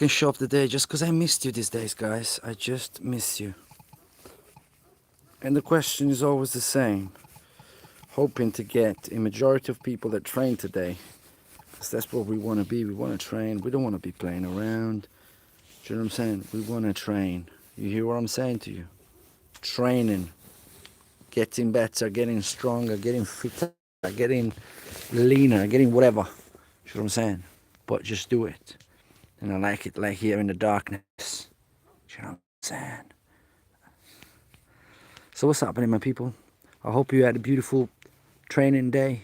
show of the day just because I missed you these days, guys. I just miss you. And the question is always the same. Hoping to get a majority of people that train today. Because that's what we want to be. We want to train. We don't want to be playing around. Do you know what I'm saying? We want to train. You hear what I'm saying to you? Training. Getting better, getting stronger, getting fitter, getting leaner, getting whatever. You know what I'm saying? But just do it. And I like it like here in the darkness. You know what I'm saying? So what's happening, my people? I hope you had a beautiful training day.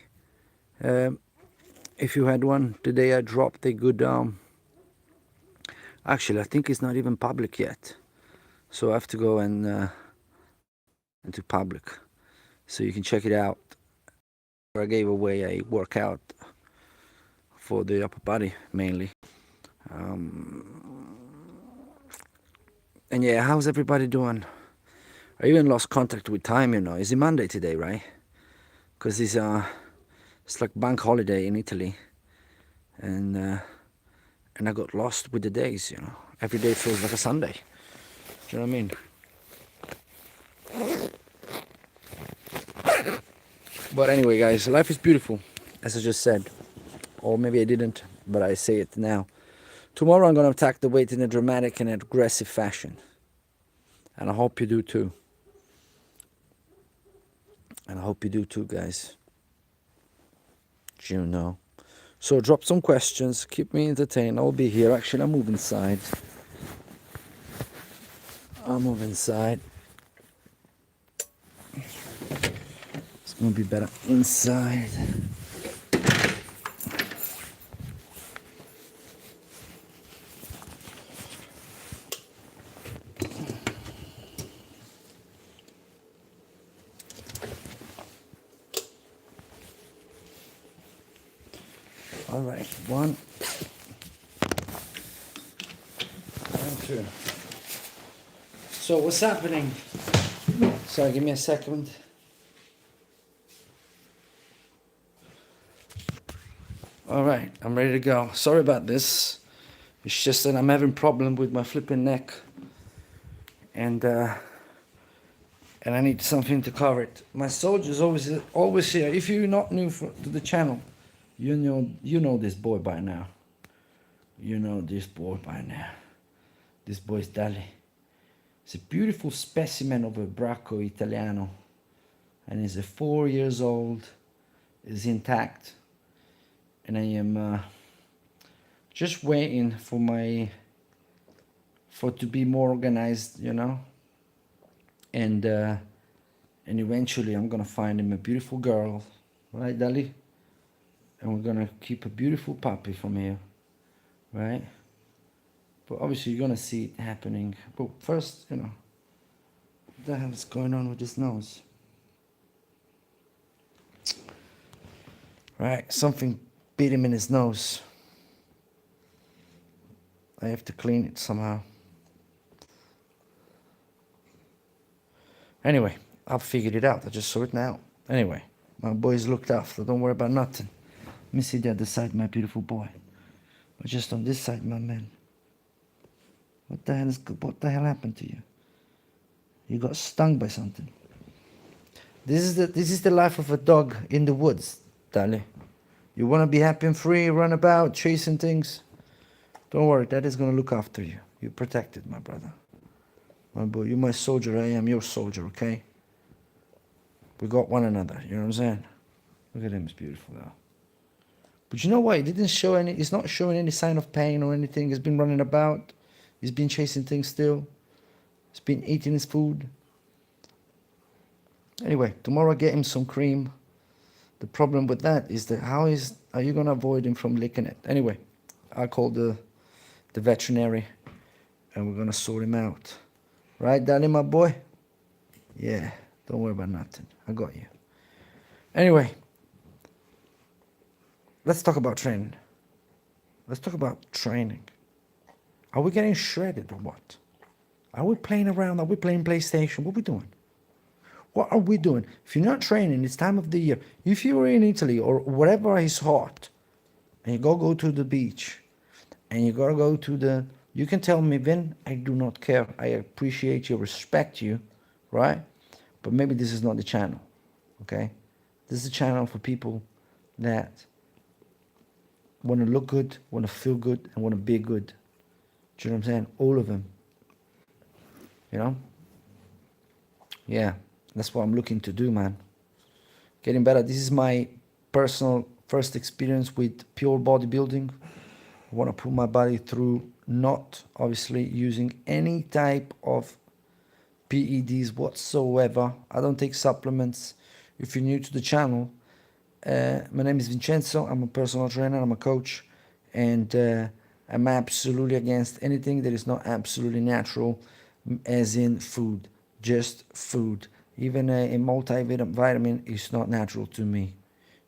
If you had one, today I dropped a good... actually, I think it's not even public yet. So I have to go and into public. So you can check it out. I gave away a workout for the upper body, mainly. And yeah, how's everybody doing? I even lost contact with time, you know. Is it Monday today, right? Because it's like bank holiday in Italy. And I got lost with the days, you know. Every day feels like a Sunday. Do you know what I mean? But anyway, guys, life is beautiful, as I just said. Or maybe I didn't, but I say it now. Tomorrow I'm going to attack the weight in a dramatic and aggressive fashion. And I hope you do too. And I hope you do too, guys. You know. So drop some questions. Keep me entertained. I'll be here. Actually, I'll move inside. I'll move inside. It's going to be better inside. All right, one, and two. So what's happening? Sorry, give me a second. All right, I'm ready to go. Sorry about this. It's just that I'm having problem with my flipping neck, and I need something to cover it. My soldier's always here. If you're not new to the channel, you know this boy by now. You know this boy by now. This boy's Dali. He's a beautiful specimen of a Bracco Italiano, and he's 4 years old. Is intact, and I am just waiting for to be more organized, you know. And eventually I'm gonna find him a beautiful girl, right, Dali? And we're gonna keep a beautiful puppy from here, right? But obviously you're gonna see it happening. But first, you know, what the hell is going on with his nose? Right, something bit him in his nose. I have to clean it somehow. Anyway, I've figured it out. I just saw it now. Anyway, my boy's looked after. Don't worry about nothing. Let me see the other side, my beautiful boy. But just on this side, my man. What the hell happened to you? You got stung by something. This is the life of a dog in the woods, Dali. You want to be happy and free, run about, chasing things. Don't worry, Daddy's gonna look after you. You're protected, my brother. My boy, you're my soldier, I am your soldier, okay? We got one another, you know what I'm saying? Look at him, he's beautiful though. But you know what? He didn't show any, he's not showing any sign of pain or anything. He's been running about. He's been chasing things still. He's been eating his food. Anyway, tomorrow I get him some cream. The problem with that is that are you gonna avoid him from licking it? Anyway, I called the veterinary and we're gonna sort him out. Right, Danny, my boy? Yeah, don't worry about nothing. I got you. Anyway, let's talk about training. Let's talk about training. Are we getting shredded or what? Are we playing around? Are we playing PlayStation? What are we doing? What are we doing? If you're not training, it's time of the year. If you were in Italy or wherever is hot, and you go to the beach, and you gotta go to the You can tell me when. I do not care. I appreciate you, respect you, right? But maybe this is not the channel, okay? This is a channel for people that want to look good, want to feel good, and want to be good. Do you know what I'm saying? All of them, you know? Yeah, that's what I'm looking to do, man. Getting better. This is my personal first experience with pure bodybuilding. I want to put my body through, not obviously using any type of PEDs whatsoever. I don't take supplements. If you're new to the channel, my name is Vincenzo. I'm a personal trainer. I'm a coach, and I'm absolutely against anything that is not absolutely natural, as in food, just food. Even a multivitamin is not natural to me.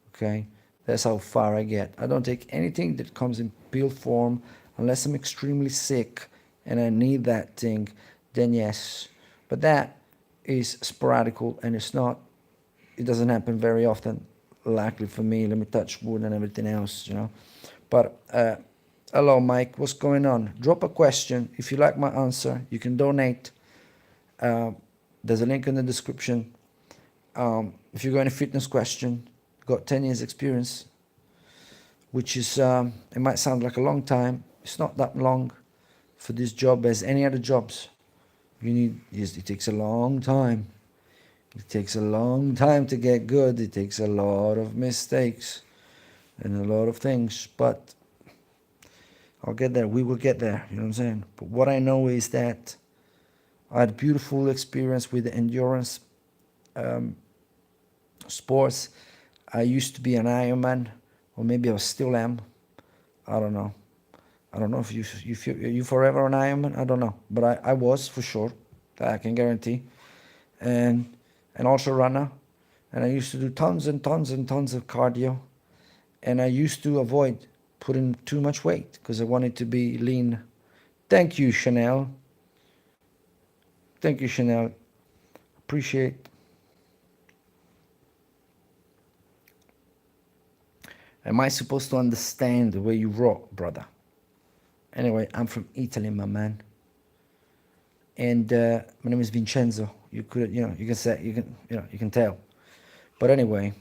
Okay, that's how far I get. I don't take anything that comes in pill form unless I'm extremely sick and I need that thing. Then yes, but that is sporadical and it's not. It doesn't happen very often. Luckily for me, let me touch wood and everything else, you know. But hello, Mike. What's going on? Drop a question. If you like my answer, you can donate. There's a link in the description. If you got any fitness question, got 10 years experience, which is, it might sound like a long time. It's not that long for this job as any other jobs. It takes a long time. It takes a long time to get good. It takes a lot of mistakes and a lot of things, but I'll get there. We will get there. You know what I'm saying? But what I know is that I had a beautiful experience with the endurance sports. I used to be an Ironman, or maybe I still am. I don't know. I don't know if you forever an Ironman. I don't know, but I was for sure. That I can guarantee. And also runner. And I used to do tons and tons and tons of cardio. And I used to avoid putting too much weight because I wanted to be lean. Thank you, Chanel. Thank you, Chanel. Appreciate. Am I supposed to understand the way you wrote, brother? Anyway, I'm from Italy, my man. And my name is Vincenzo. You could, you can say, you can tell. But anyway,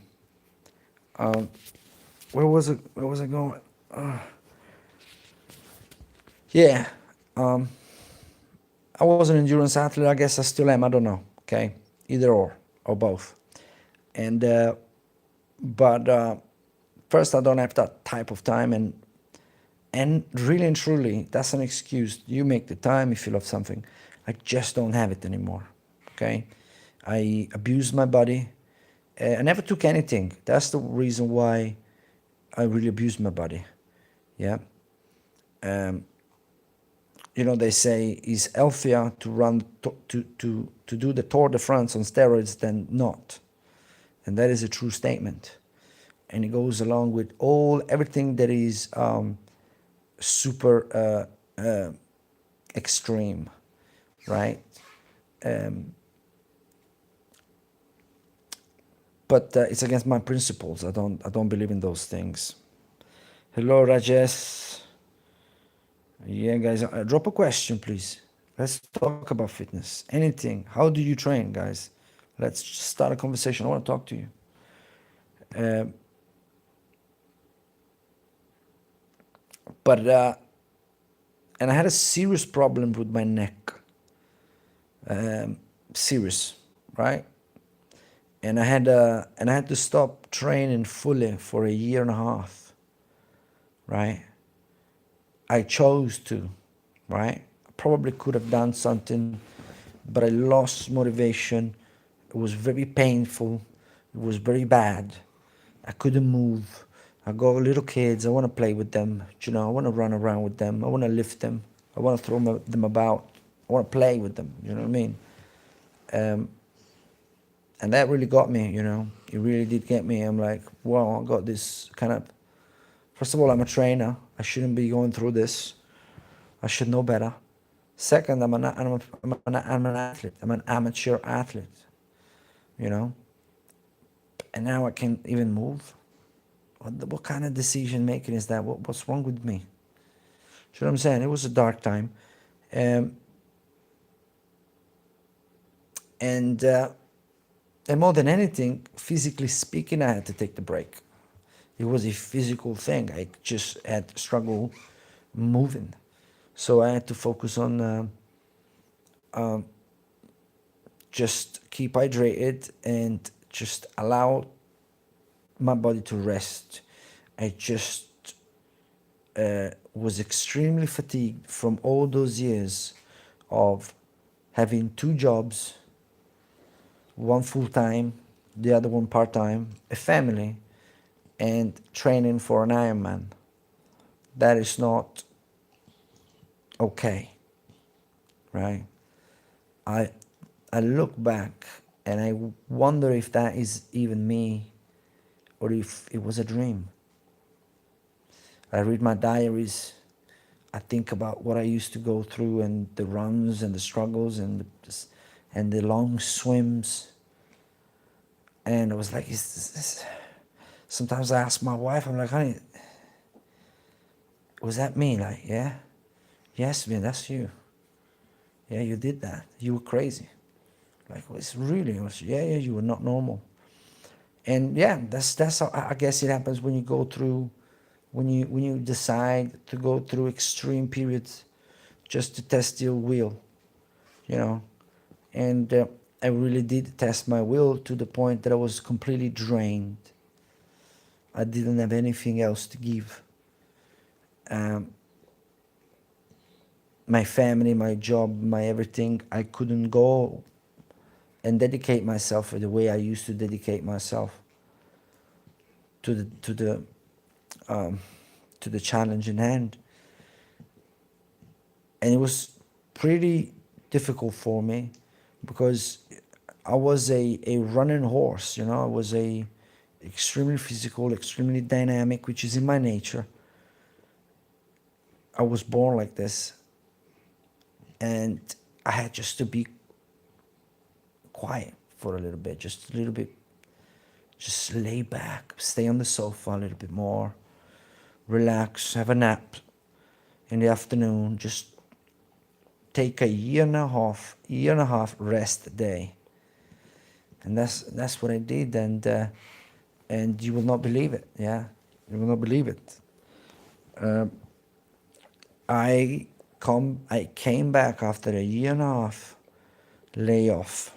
where was it? Where was I going? Yeah, I was an endurance athlete. I guess I still am. I don't know. Okay, either or both. And but first, I don't have that type of time, and really and truly, that's an excuse. You make the time if you love something. I just don't have it anymore. Okay, I abused my body. I never took anything. That's the reason why I really abused my body. Yeah. They say it's healthier to run to do the Tour de France on steroids than not, and that is a true statement. And it goes along with everything that is super extreme, right? But it's against my principles. I don't believe in those things. Hello, Rajesh. Yeah, guys, drop a question, please. Let's talk about fitness. Anything. How do you train, guys? Let's start a conversation. I want to talk to you. And I had a serious problem with my neck. Serious, right? And I had to stop training fully for a year and a half, right? I chose to, right? I probably could have done something, but I lost motivation. It was very painful. It was very bad. I couldn't move. I got little kids. I want to play with them. I want to run around with them. I want to lift them. I want to throw them about. I want to play with them. You know what I mean? And that really got me, It really did get me. I'm like, wow, I got this kind of... First of all, I'm a trainer. I shouldn't be going through this. I should know better. Second, I'm an athlete. I'm an amateur athlete, And now I can't even move. What kind of decision making is that? What's wrong with me? you know what I'm saying? It was a dark time. Um, and more than anything, physically speaking, I had to take the break. It was a physical thing. I just had struggle moving. So I had to focus on just keep hydrated and just allow my body to rest. I just was extremely fatigued from all those years of having two jobs, one full time, the other one part time, a family, and training for an Ironman. That is not okay, right? I I look back and I wonder if that is even me or if it was a dream. I read my diaries. I think about what I used to go through and the runs and the struggles and the long swims. And I was like, is this? Sometimes I ask my wife, I'm like, honey, was that me? Like, yeah, yes, man, that's you. Yeah, you did that. You were crazy. Like, well, it's really, yeah, you were not normal. And yeah, that's how I guess it happens when you go through, when you decide to go through extreme periods just to test your will, you know. And I really did test my will to the point that I was completely drained. I didn't have anything else to give. Um, my family, my job, my everything, I couldn't go and dedicate myself the way I used to dedicate myself to um, the challenge in hand. And it was pretty difficult for me because I was a running horse, you know. I was a extremely physical, extremely dynamic, which is in my nature. I was born like this, and I had just to be quiet for a little bit, just a little bit, just lay back, stay on the sofa a little bit more, relax, have a nap in the afternoon, just take a year and a half rest day. And that's what I did, and you will not believe it. Yeah, you will not believe it. Um, I came back after a year and a half layoff.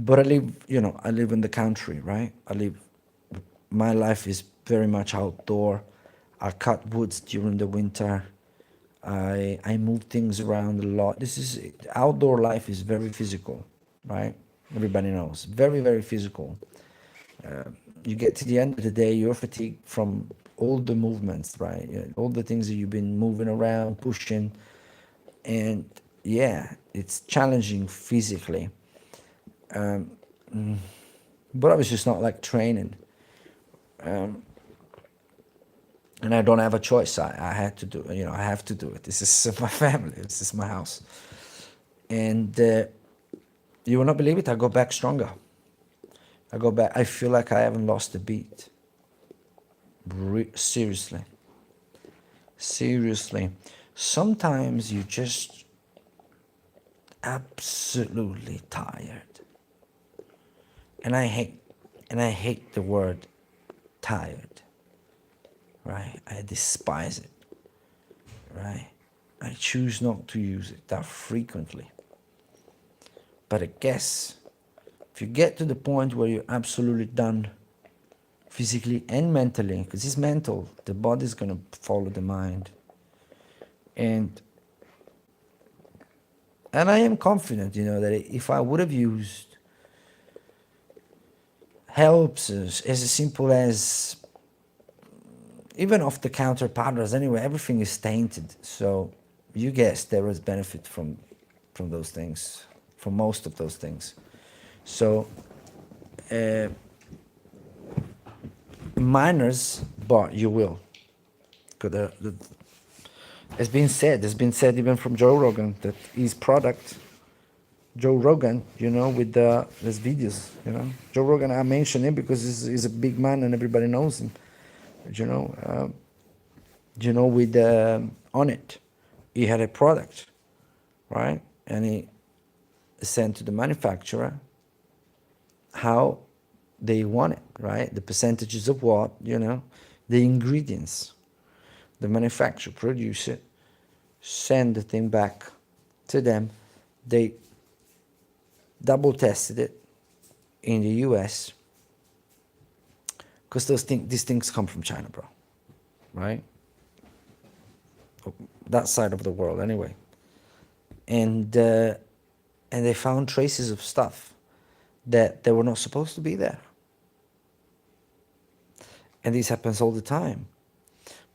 But I live, you know, I live in the country, right? My life is very much outdoor. I cut woods during the winter. I move things around a lot. Outdoor life is very physical, right? Everybody knows, very, very physical. You get to the end of the day, you're fatigued from all the movements, right? All the things that you've been moving around, pushing, and yeah, it's challenging physically. Um, but obviously, it's not like training, and I don't have a choice. I had to do, you know, I have to do it. This is my family. This is my house, and you will not believe it. I go back stronger. I go back. I feel like I haven't lost a beat. Seriously. Seriously. Sometimes you just absolutely tired. And I hate the word tired. Right? I despise it. Right? I choose not to use it that frequently. But I guess if you get to the point where you're absolutely done physically and mentally, because it's mental, the body's going to follow the mind. And I am confident, you know, that if I would have used helps as simple as even off the counter powders, anyway, everything is tainted. So you guess there is benefit from those things, from most of those things. So minors, but you will. Because it's been said even from Joe Rogan that his product, Joe Rogan, you know, with his videos, you know. Joe Rogan, I mention him because he's a big man and everybody knows him, you know. you know, with on it, he had a product, right? And he sent to the manufacturer how they want it, right? The percentages of what, you know, the ingredients. The manufacturer produce it, send the thing back to them. They double tested it in the US, because these things come from China, bro, right? That side of the world, anyway. And they found traces of stuff that they were not supposed to be there. And this happens all the time.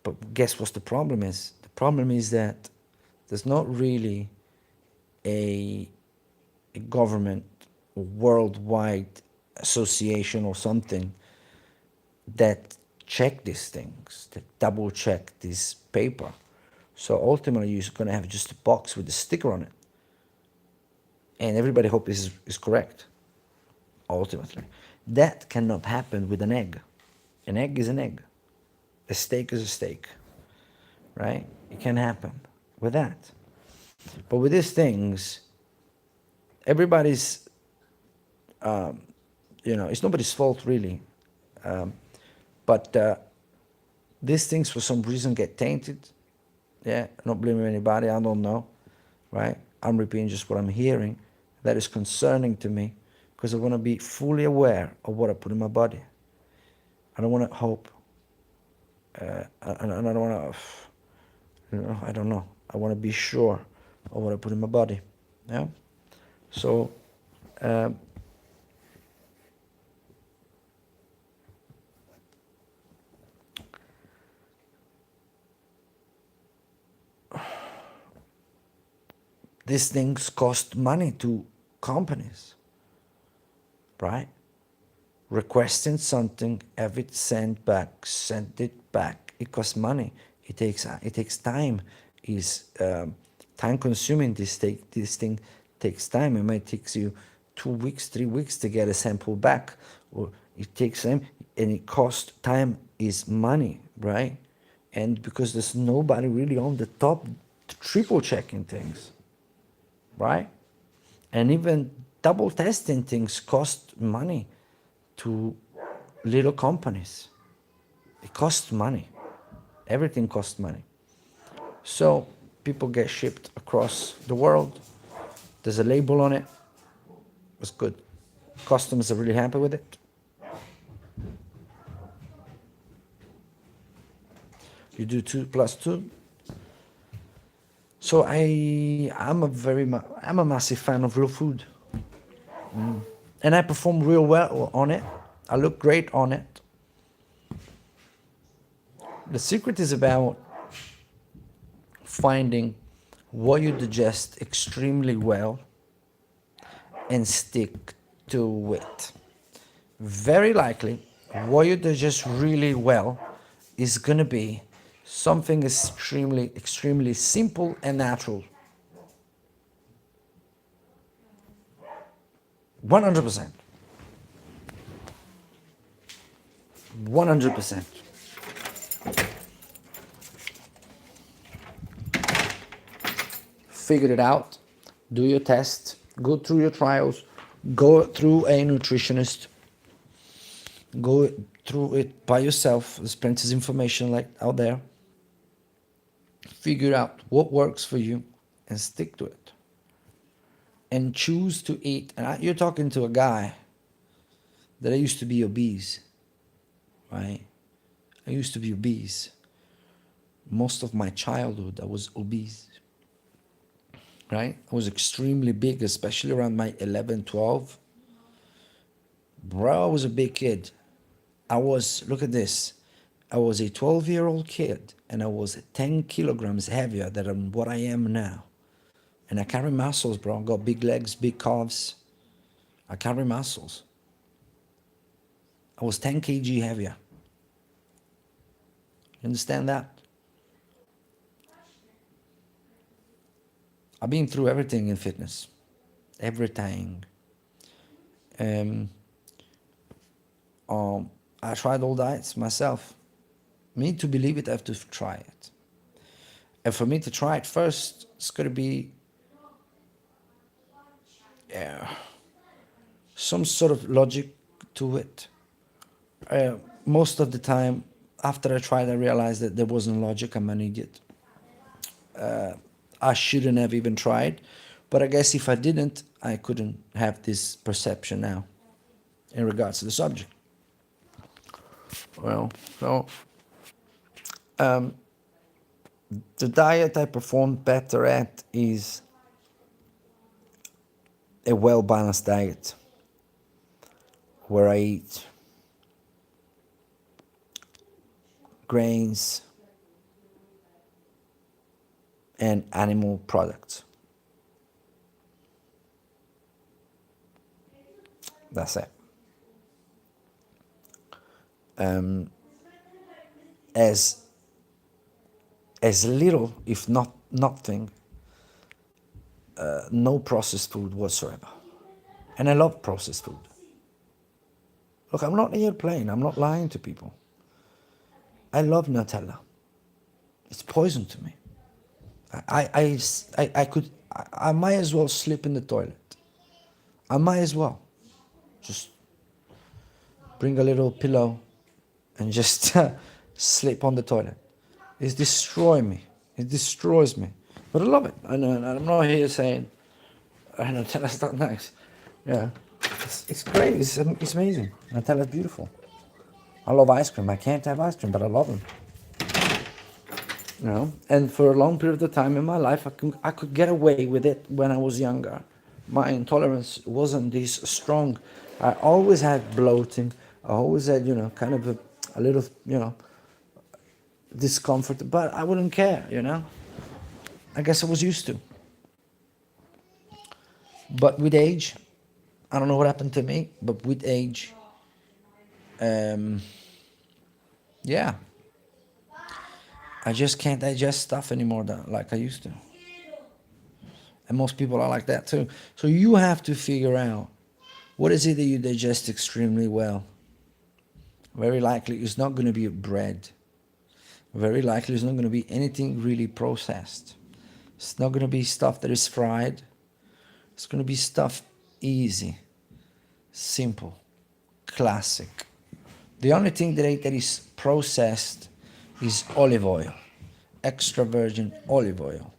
But guess what the problem is? The problem is that there's not really a government or worldwide association or something that check these things, that double check this paper. So ultimately you're going to have just a box with a sticker on it. And everybody hopes this is correct, ultimately. That cannot happen with an egg. An egg is an egg. A steak is a steak, right? It can happen with that. But with these things, everybody's, you know, it's nobody's fault really. But these things for some reason get tainted. Yeah, not blaming anybody, I don't know, right? I'm repeating just what I'm hearing. That is concerning to me, because I want to be fully aware of what I put in my body. I don't want to hope. I don't want to, you know, I don't know. I want to be sure of what I put in my body. Yeah. So, these things cost money to companies, right? Requesting something, have it sent back, send it back. It costs money. It takes time. Is time consuming. This thing takes time. It might take you 2 weeks, 3 weeks to get a sample back, or it takes time, and it costs time is money, right? And because there's nobody really on the top triple checking things, right? And even double testing things cost money to little companies. It costs money. Everything costs money. So people get shipped across the world. There's a label on it. It's good. Customers are really happy with it. You do 2 plus 2. So I'm a massive fan of real food. And I perform real well on it. I look great on it. The secret is about finding what you digest extremely well and stick to it. Very likely, what you digest really well is going to be something extremely simple and natural. 100%. 100%. Figure it out, do your test, go through your trials, go through a nutritionist, go through it by yourself. There's plenty of information like out there. Figure out what works for you and stick to it. And choose to eat. And you're talking to a guy that I used to be obese, right? I used to be obese. Most of my childhood, I was obese, right? I was extremely big, especially around my 11, 12. Bro, I was a big kid. Look at this. I was a 12-year-old kid, and I was 10 kilograms heavier than what I am now. And I carry muscles, bro. I got big legs, big calves. I carry muscles. I was 10 kg heavier. You understand that? I've been through everything in fitness. Everything. I tried all diets myself. Me to believe it, I have to try it. And for me to try it first, it's got to be some sort of logic to it. Most of the time, after I tried, I realized that there wasn't logic. I'm an idiot. I shouldn't have even tried. But I guess if I didn't, I couldn't have this perception now in regards to the subject. Well, so the diet I performed better at is a well-balanced diet where I eat grains and animal products. That's it. As little, if not nothing, no processed food whatsoever. And I love processed food. Look, I'm not here playing. I'm not lying to people. I love Nutella. It's poison to me. I might as well sleep in the toilet. I might as well. Just bring a little pillow and just sleep on the toilet. It destroys me. It destroys me. But I love it. And I'm not here saying, Nutella's not nice. Yeah. It's great. It's amazing. Nutella's beautiful. I love ice cream. I can't have ice cream, but I love them. You know, and for a long period of time in my life, I could get away with it when I was younger. My intolerance wasn't this strong. I always had bloating. I always had, kind of a little, discomfort, but I wouldn't care, I guess I was used to. But with age, I don't know what happened to me, but with age, yeah, I just can't digest stuff anymore like I used to. And most people are like that too. So you have to figure out what is it that you digest extremely well. Very likely it's not going to be bread. Very likely it's not going to be anything really processed. It's not going to be stuff that is fried. It's going to be stuff easy, simple, classic. The only thing that is processed is olive oil, extra virgin olive oil,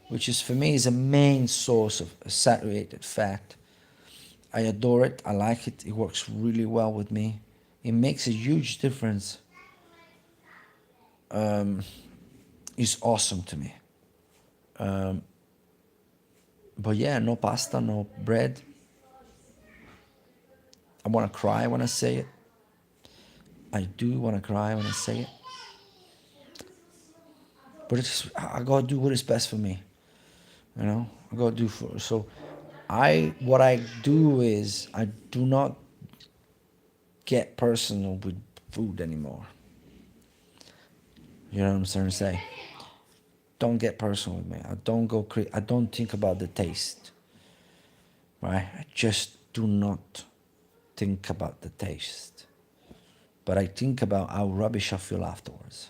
which is for me is a main source of saturated fat. I adore it. I like it. It works really well with me. It makes a huge difference. It's awesome to me. But yeah, no pasta, no bread. I want to cry when I say it. I do want to cry when I say it. But I gotta do what is best for me. I gotta do so. What I do is I do not get personal with food anymore. You know what I'm trying to say? Don't get personal with me. I don't think about the taste. Right? I just do not think about the taste. But I think about how rubbish I feel afterwards.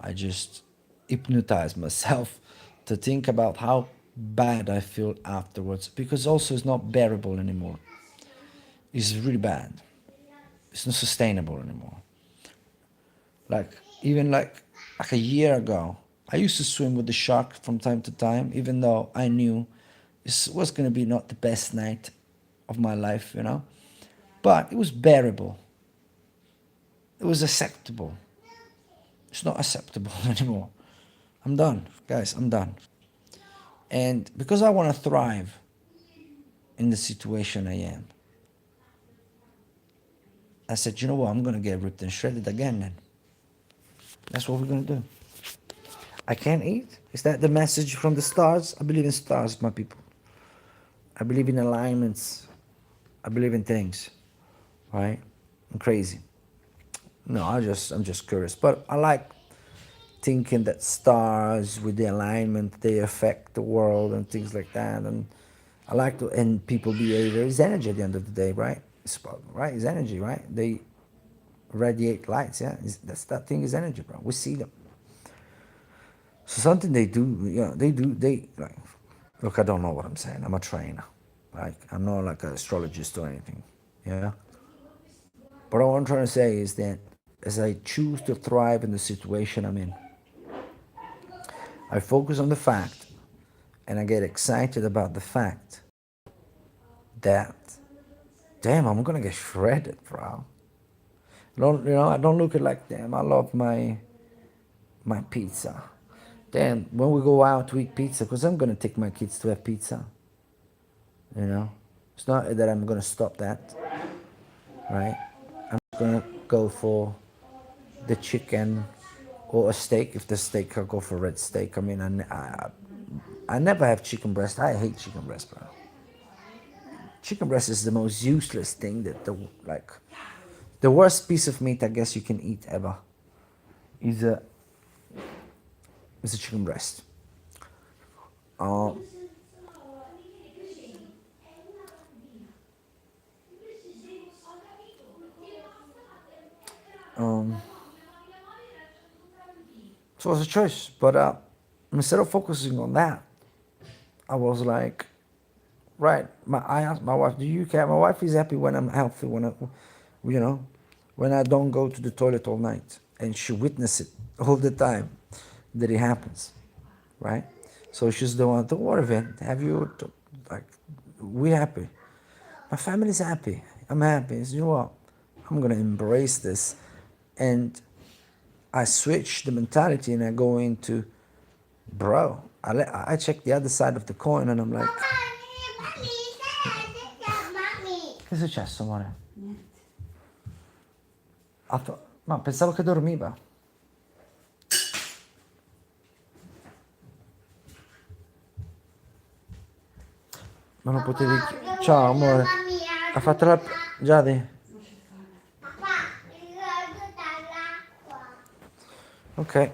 I just hypnotize myself to think about how bad I feel afterwards, because also it's not bearable anymore. It's really bad. It's not sustainable anymore. Even like a year ago, I used to swim with the shark from time to time, even though I knew this was going to be not the best night of my life, But it was bearable. It was acceptable. It's not acceptable anymore. I'm done, guys. I'm done. And because I want to thrive in the situation I am, I said, you know what? I'm going to get ripped and shredded again then. That's what we're going to do. I can't eat. Is that the message from the stars? I believe in stars, my people. I believe in alignments. I believe in things, right? I'm crazy. No, I'm just curious. But I like thinking that stars with the alignment, they affect the world and things like that. And I like to, and people behavior is energy at the end of the day, right? It's energy, right? They radiate lights, yeah? That thing is energy, bro. We see them. So something they do, they like, look, I don't know what I'm saying. I'm a trainer. Like, I'm not like an astrologist or anything. Yeah. But what I'm trying to say is that as I choose to thrive in the situation I'm in, I focus on the fact and I get excited about the fact that, damn, I'm gonna get shredded, bro. I don't look at like, damn, I love my pizza. Then when we go out to eat pizza, because I'm gonna take my kids to have pizza. It's not that I'm gonna stop that, right? I'm gonna go for the chicken or a steak. If the steak, I'll go for red steak. I mean, I never have chicken breast. I hate chicken breast, bro. Chicken breast is the most useless thing that the worst piece of meat I guess you can eat ever is a chicken breast. Uh, so it was a choice, but instead of focusing on that, I was like, right. I asked my wife, "Do you care?" My wife is happy when I'm healthy, you know, when I don't go to the toilet all night, and she witnesses it all the time that it happens, right? So she's the one. Don't worry, Vin. Have you like? We happy. My family's happy. I'm happy. So you know what? I'm gonna embrace this, and I switch the mentality and I go into, bro. I check the other side of the coin and I'm like, che è successo, amore? Ma pensavo che dormiva. Ma non potevi... Ciao, amore. Ha fatto la... Giadi? Okay.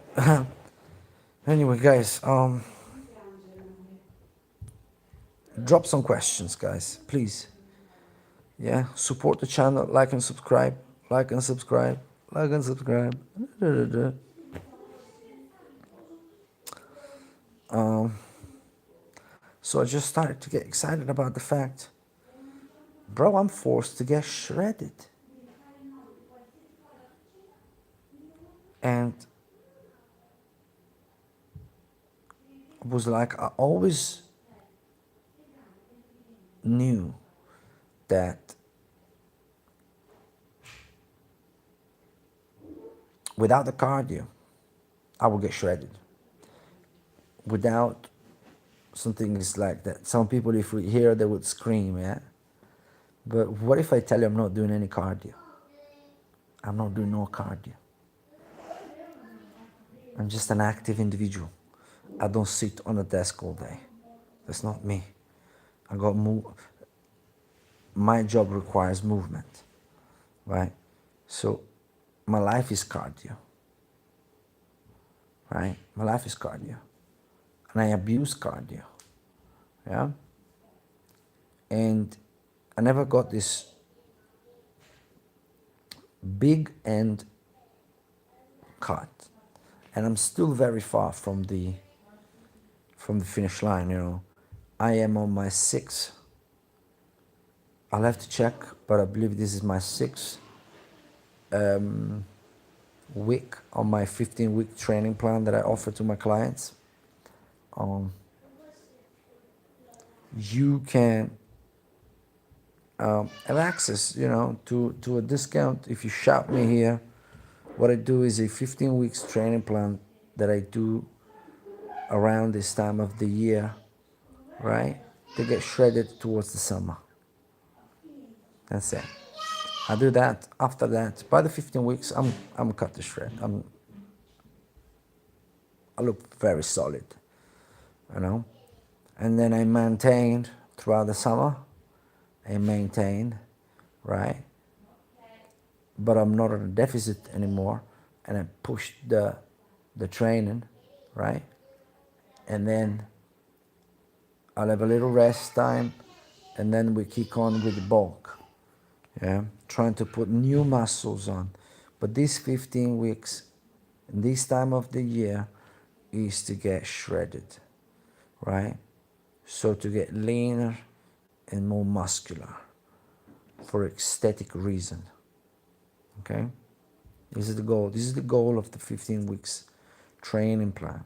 Anyway, guys, drop some questions, guys, please. Yeah, support the channel, like and subscribe, like and subscribe, like and subscribe. So I just started to get excited about the fact, bro, I'm forced to get shredded. And it was like I always knew that without the cardio, I would get shredded. Without something is like that. Some people, if we hear, they would scream, yeah? But what if I tell you I'm not doing any cardio? I'm not doing no cardio. I'm just an active individual. I don't sit on a desk all day. That's not me. I got move. My job requires movement, right? So my life is cardio, right? My life is cardio. And I abuse cardio, yeah? And I never got this big end cut. And I'm still very far from the finish line, you know. I am on my sixth. I'll have to check, but I believe this is my sixth week on my 15-week training plan that I offer to my clients. You can have access, you know, to a discount if you shop me here. What I do is a 15 weeks training plan that I do around this time of the year, right? To get shredded towards the summer. That's it. I do that. After that, by the 15 weeks, I'm cut to shred. I look very solid, you know. And then I maintained throughout the summer. I maintained, right? But I'm not at a deficit anymore, and I pushed the training, right? And then I'll have a little rest time, and then we kick on with the bulk, yeah? Trying to put new muscles on. But these 15 weeks, in this time of the year, is to get shredded, right? So to get leaner and more muscular for aesthetic reason, okay? This is the goal. This is the goal of the 15 weeks training plan.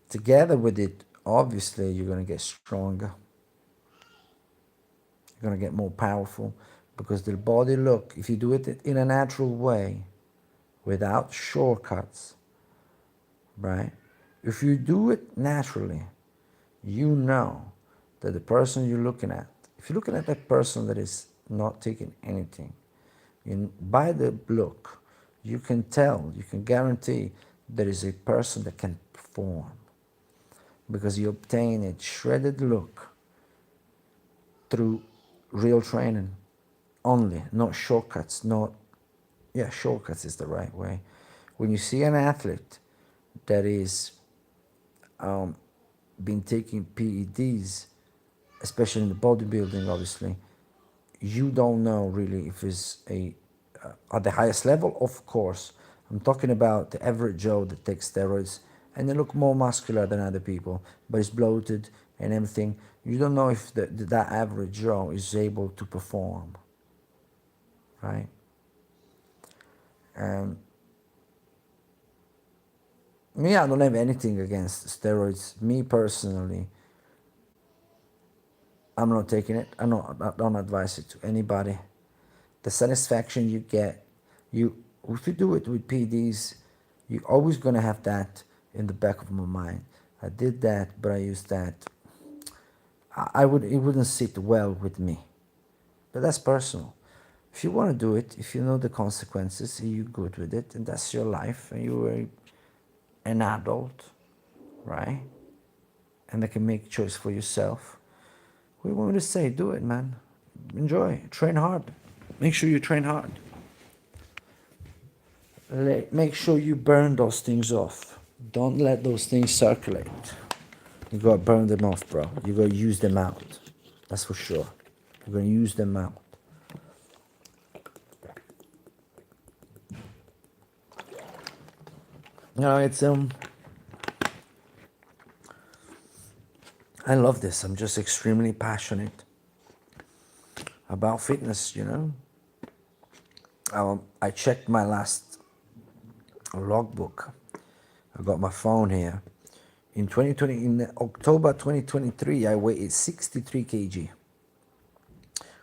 Together with it, obviously, you're going to get stronger. You're going to get more powerful because the body, look, if you do it in a natural way, without shortcuts, right? If you do it naturally, you know that the person you're looking at, if you're looking at that person that is not taking anything, by the look, you can tell, you can guarantee there is a person that can perform because you obtain a shredded look through real training only, not shortcuts, shortcuts is the right way. When you see an athlete that is been taking PEDs, especially in the bodybuilding, obviously, you don't know really if it's at the highest level, of course. I'm talking about the average Joe that takes steroids and they look more muscular than other people, but it's bloated and everything. You don't know if that average Joe is able to perform, right? And me, I don't have anything against steroids. Me personally, I'm not taking it. I don't advise it to anybody. The satisfaction you get, if you do it with PDs, you're always gonna have that in the back of my mind. I did that, but I used that. It wouldn't sit well with me. But that's personal. If you want to do it, if you know the consequences, you're good with it, and that's your life, and you're an adult, right? And they can make a choice for yourself. What do you want me to say? Do it, man. Enjoy. Train hard. Make sure you train hard. Make sure you burn those things off. Don't let those things circulate. You gotta burn them off, bro. You gotta use them out. That's for sure. You're gonna use them out. You know, it's I love this. I'm just extremely passionate about fitness, you know. I checked my last logbook. I got my phone here. In October 2023, I weighed 63 kg.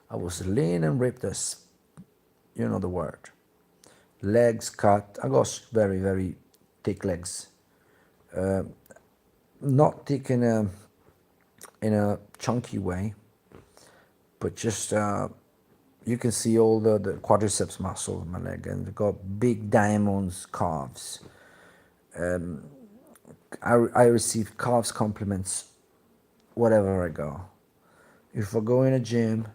I was lean and ripped as, you know the word. Legs cut. I got very, very thick legs. Not thick in a chunky way, but just you can see all the quadriceps muscle in my leg, and I got big diamonds calves. I receive calves compliments wherever I go. If I go in a gym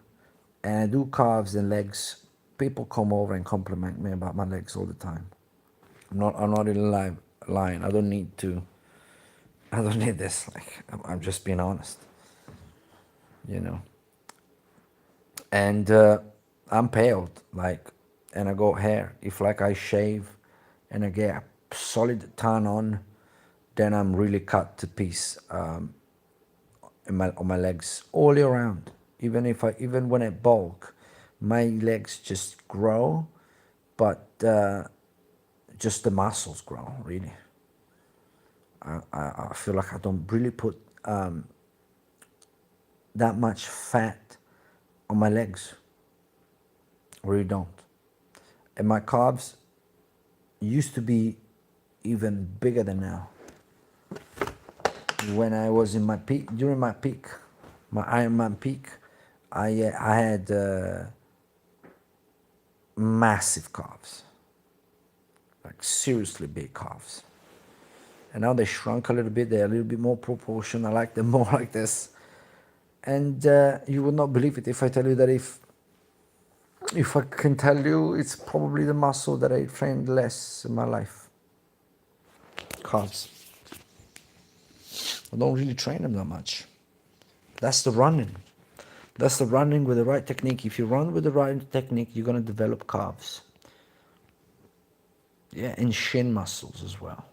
and I do calves and legs, people come over and compliment me about my legs all the time. I'm not in line. I don't need this. Like, I'm just being honest, you know. And I'm paled, like, and I got hair. If like I shave and I get a solid tan on, then I'm really cut to piece on my legs all year round. Even when I bulk, my legs just grow, but just the muscles grow, really. I feel like I don't really put that much fat on my legs. Really don't. And my calves used to be even bigger than now. When I was in my peak, during my peak, my Ironman peak, I had massive calves, like seriously big calves. And now they shrunk a little bit. They're a little bit more proportion. I like them more like this. And you would not believe it if I tell you that if I can tell you, it's probably the muscle that I trained less in my life. Calves. I don't really train them that much. That's the running. That's the running with the right technique. If you run with the right technique, you're going to develop calves. Yeah, and shin muscles as well.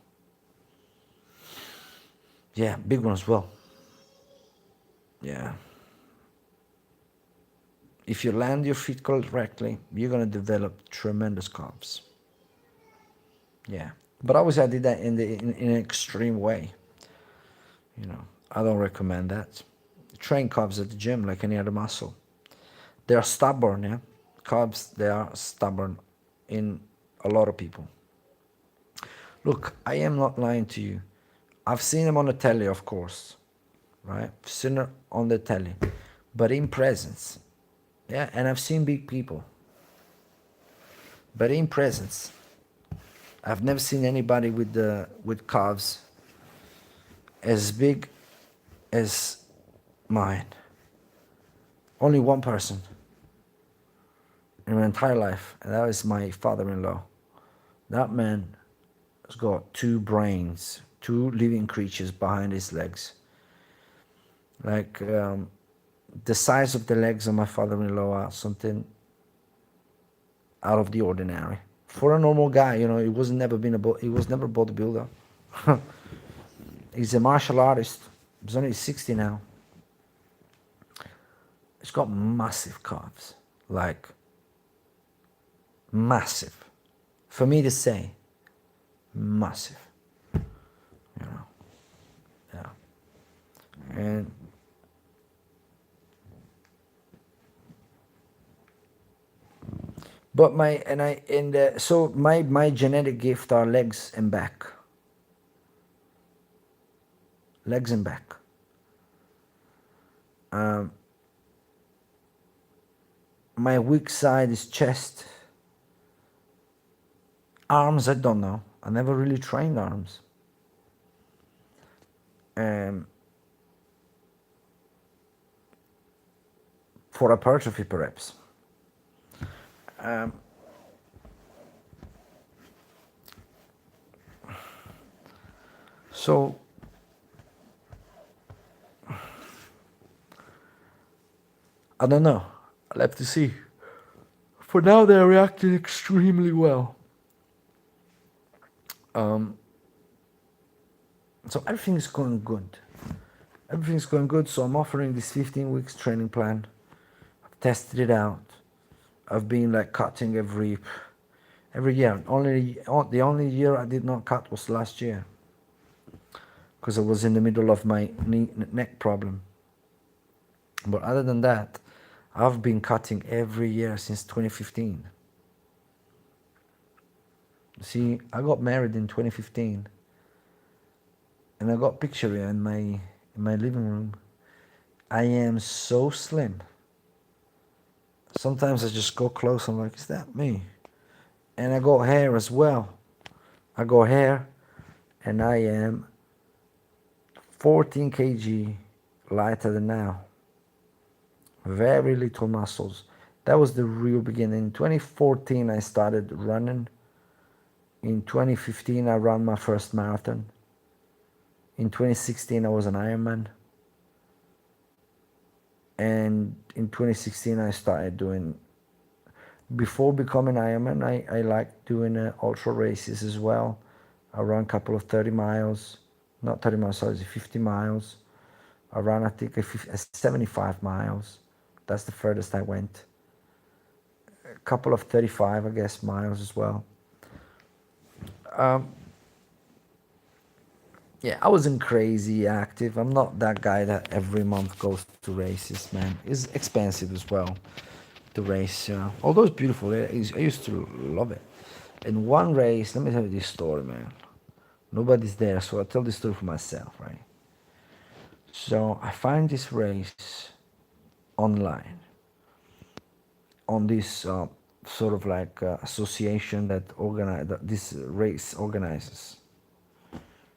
Yeah, big one as well. Yeah. If you land your feet correctly, you're gonna develop tremendous calves. Yeah. But obviously I did that in an extreme way. You know, I don't recommend that. Train calves at the gym like any other muscle. They are stubborn, yeah. Calves, they are stubborn in a lot of people. Look, I am not lying to you. I've seen them on the telly, of course, right? I've seen them on the telly, but in presence, yeah. And I've seen big people, but in presence, I've never seen anybody with calves as big as mine. Only one person in my entire life, and that was my father-in-law. That man has got two brains, two living creatures behind his legs. Like the size of the legs of my father-in-law are something out of the ordinary. For a normal guy, you know, he was never a bodybuilder. He's a martial artist. He's only 60 now. He's got massive calves, like massive. For me to say, massive. You know, yeah. And but so my genetic gift are legs and back. Legs and back. My weak side is chest. Arms, I don't know. I never really trained arms. For hypertrophy, perhaps. So I don't know. I'll have to see. For now, they're reacting extremely well. So everything's going good. Everything's going good. So I'm offering this 15 weeks training plan. I've tested it out. I've been like cutting every year. The only year I did not cut was last year, because I was in the middle of my neck problem. But other than that, I've been cutting every year since 2015. See, I got married in 2015, and I got a picture here in my living room. I am so slim. Sometimes I just go close. I'm like, is that me? And I got hair as well. I got hair, and I am 14 kg lighter than now. Very little muscles. That was the real beginning. In 2014, I started running. In 2015, I ran my first marathon. In 2016, I was an Ironman. And in 2016, I started doing, before becoming Ironman, I liked doing ultra races as well. I ran a couple of 30 miles, not 30 miles, sorry, 50 miles. I ran, I think, a 75 miles. That's the furthest I went. A couple of 35, I guess, miles as well. Yeah, I wasn't crazy active. I'm not that guy that every month goes to races, man. It's expensive as well, the race, you know. Although it's beautiful, I used to love it. In one race, let me tell you this story, man. Nobody's there, so I tell this story for myself, right? So I find this race online on this sort of like association that this race organizes.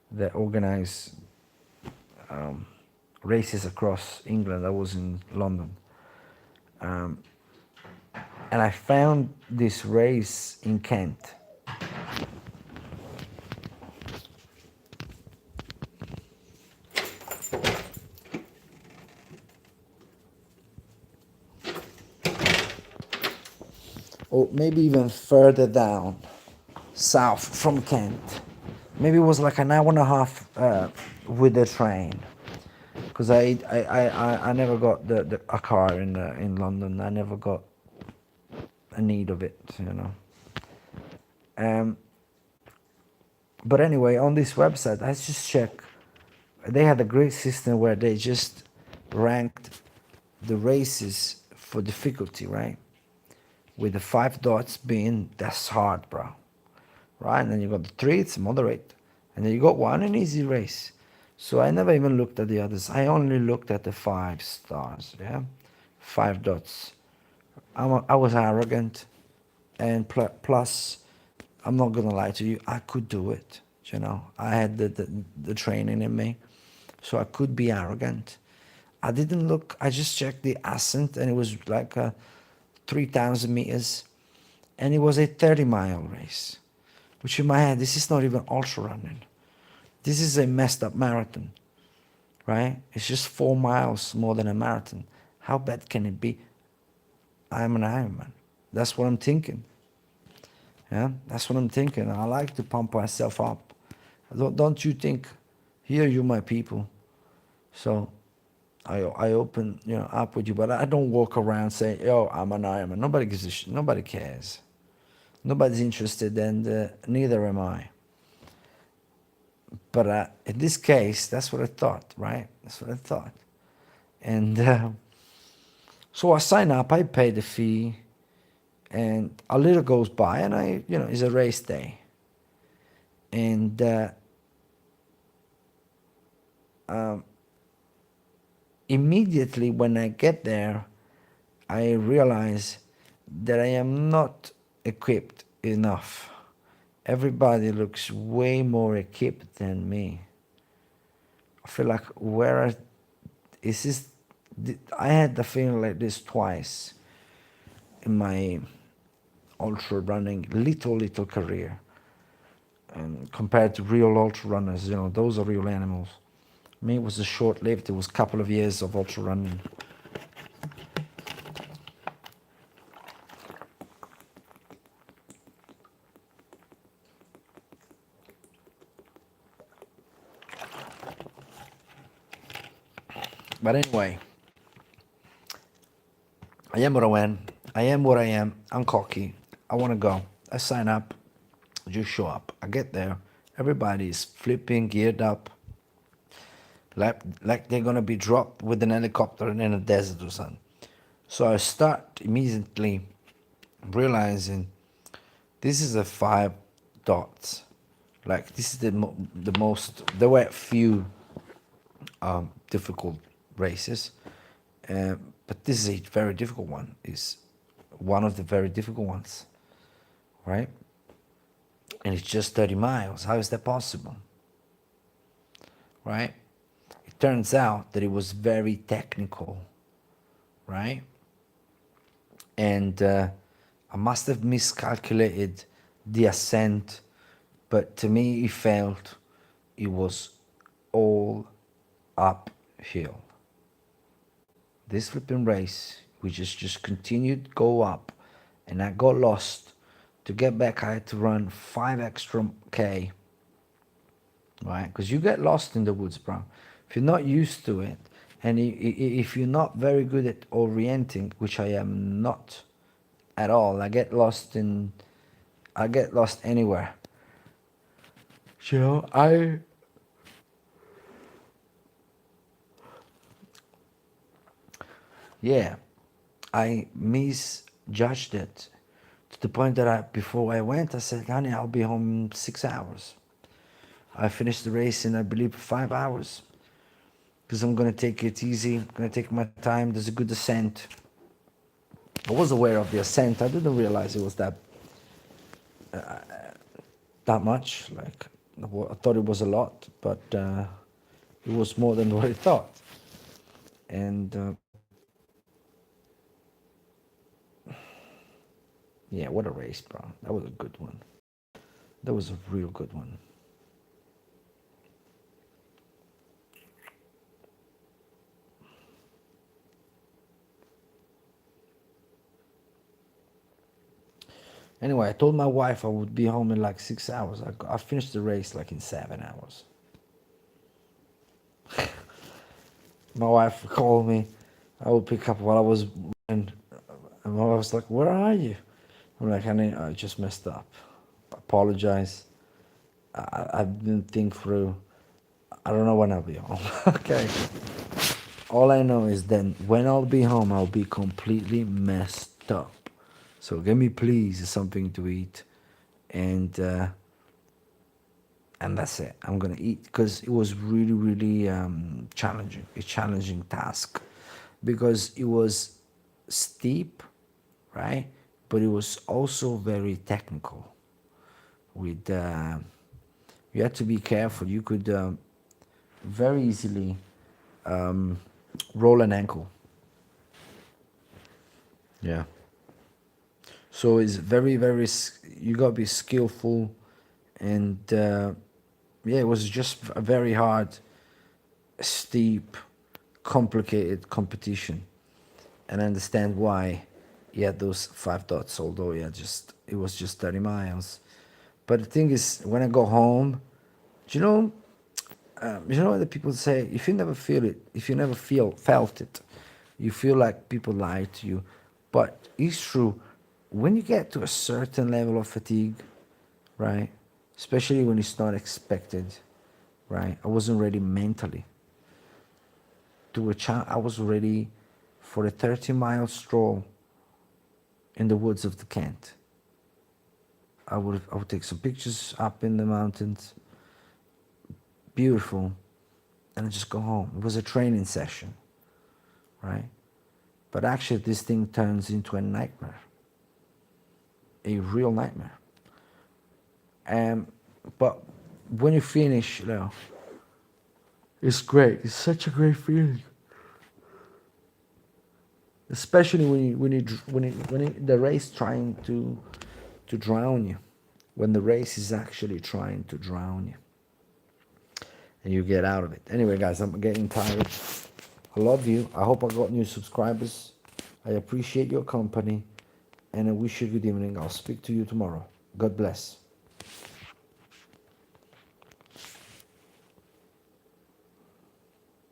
That organize races across England. I was in London, and I found this race in Kent. Or maybe even further down, south from Kent. Maybe it was like an hour and a half with the train, because I never got a car in London. I never got a need of it, you know. Um, but anyway, on this website, I just check. They had a great system where they just ranked the races for difficulty, right? With the 5 dots being that's hard, bro, right? And then you got the 3, it's moderate, and then you got 1, an easy race. So I never even looked at the others. I only looked at the 5 stars, yeah, 5 dots. I was arrogant, and plus, I'm not gonna lie to you, I could do it. You know, I had the training in me, so I could be arrogant. I didn't look. I just checked the ascent, and it was like 3,000 meters, and it was a 30-mile race. Which in my head, this is not even ultra running. This is a messed up marathon, right? It's just 4 miles more than a marathon. How bad can it be? I'm an Ironman. That's what I'm thinking. Yeah, that's what I'm thinking. I like to pump myself up. Don't you think? Here, you my people. So I open up with you, but I don't walk around saying, "Yo, I'm an Ironman." Nobody gives a shit. Nobody cares. Nobody's interested, and neither am I. But in this case, that's what I thought, right? That's what I thought. And so I sign up, I pay the fee, and a little goes by, and it's a race day. And immediately when I get there, I realize that I am not equipped enough. Everybody looks way more equipped than me. I feel like is this? I had the feeling like this twice in my ultra running little career, and compared to real ultra runners, those are real animals. Me, it was a short lived. It was a couple of years of ultra running. But anyway, I am what I am. I am what I am. I'm cocky. I want to go. I sign up. Just show up. I get there. Everybody's flipping, geared up, like they're gonna be dropped with an helicopter in a desert or something. So I start immediately realizing this is a 5 dots. Like this is the most. There were few difficult races, but this is a very difficult one. Is one of the very difficult ones, right? And it's just 30 miles. How is that possible? Right? It turns out that it was very technical, right? And I must have miscalculated the ascent, but to me it felt it was all uphill. This flipping race, we just continued go up, and I got lost. To get back, I had to run 5 extra K, right? Because you get lost in the woods, bro. If you're not used to it, and if you're not very good at orienting, which I am not at all, I get lost anywhere. I misjudged it to the point that before I went, I said, "Honey, I'll be home in 6 hours." I finished the race in, I believe, 5 hours, because I'm gonna take it easy. I'm gonna take my time. There's a good ascent. I was aware of the ascent. I didn't realize it was that much. Like I thought it was a lot, but it was more than what I thought. And yeah, what a race, bro. That was a good one. That was a real good one. Anyway, I told my wife I would be home in like 6 hours. I finished the race like in 7 hours. my wife called me. I would pick up while I was running. And my wife was like, "Where are you?" I'm like, "Honey, I just messed up. Apologize. I didn't think through. I don't know when I'll be home." Okay. All I know is then when I'll be home, I'll be completely messed up. So give me please something to eat, and that's it. I'm gonna eat because it was really, really challenging. A challenging task because it was steep, right? But it was also very technical. With you had to be careful. You could very easily roll an ankle. Yeah. So it's very, very. You gotta be skillful, and yeah, it was just a very hard, steep, complicated competition, and I understand why he had those 5 dots. Although yeah, just it was just 30 miles. But the thing is, when I go home, do you know what the people say? If you never feel it, if you never felt it, you feel like people lie to you. But it's true. When you get to a certain level of fatigue, right? Especially when it's not expected, right? I wasn't ready mentally to a challenge. I was ready for a 30-mile stroll in the woods of the Kent. I would take some pictures up in the mountains, beautiful, and I just go home. It was a training session, right? But actually, this thing turns into a nightmare, a real nightmare. But when you finish, it's great. It's such a great feeling, especially when the race trying to drown you, when the race is actually trying to drown you, and you get out of it. Anyway, guys, I'm getting tired. I love you. I hope I got new subscribers. I appreciate your company, and I wish you a good evening. I'll speak to you tomorrow. God bless.